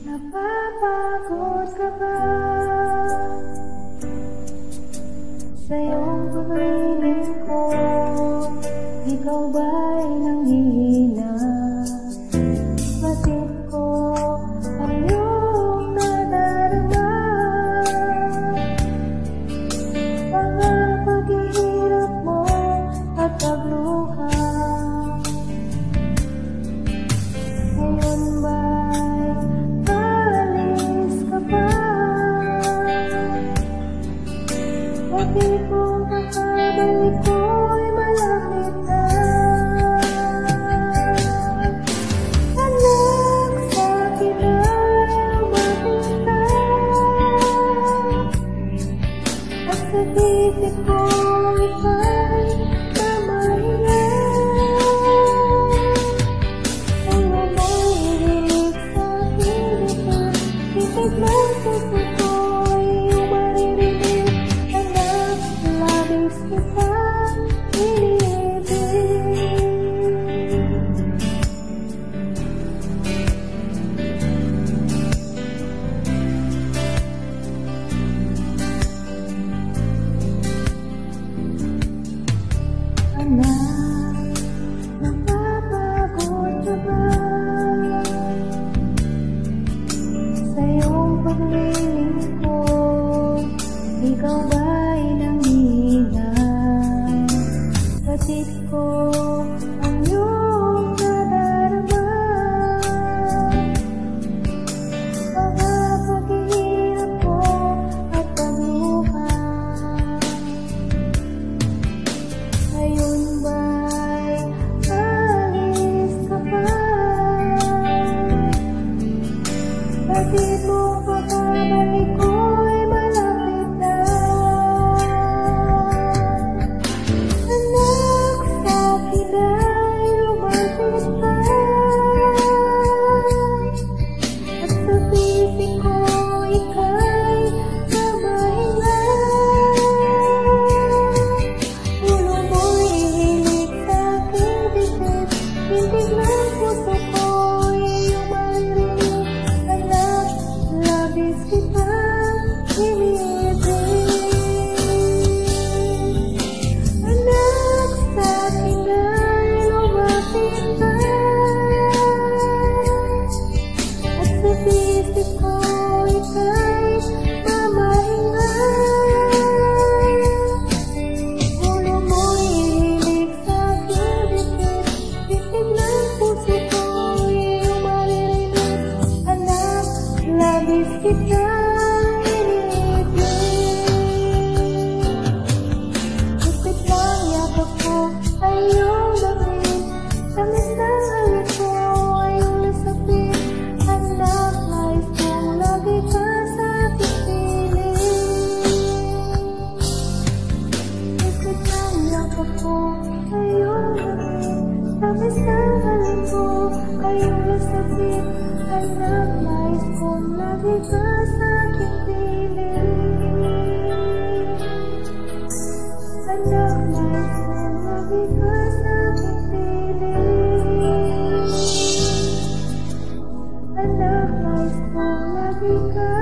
Napapagod ka ba sa iyong pagriling ko? Ikaw ba'y nanghihina? Batid ko ang iyong nadarama. Mga paghihirap mo at pagluha. Ngayon ba'y alis ka pa? Bakit kung kakabalik ko'y malapit na? Anak, sa akin ay lumapit na. At sa titik ko ika'y namahinga. Ulo mo'y hinilig sa akin, titig ng puso ko'y iyong maririnig. Anak, labis kita iniibig. Anak, napapagod ka ba sa iyong pagliling ko? Ikaw ba'y nanghihina? Batid ko ang iyong nadarama. Mga paghihirap ko at pagluha. Ngayon ba'y alis ka pa? Bakit mo pagkabalik ko'y malapit na? Anak, sa akin ay lumapit ka. At sa pipi ko ika'y namahinga. Ulo mo'y hilig sa aking dibdib, tindig ng puso ko'y iyong maririnig. Anak, labis kita iniibig. Anak, sa akin ay lumapit ka. At sa pipi ko ika'y mamahinga. Ulo mo'y hilig sa aking dibdib, tindig ng puso ko'y iyong maririnig. Anak, labis kita iniibig. Higpit ng yakap ko ay iyong damit, tamis ng halik ko ay iyong lasapin. Anak, nais kong lagi ka sa aking piling. Higpit ng yakap ko ay iyong damit, tamis ng halik ko ay iyong lasapin. Anak, nais kong lagi ka sa aking piling. Anak, nais kong lagi ka sa aking piling. Anak, nais kong lagi ka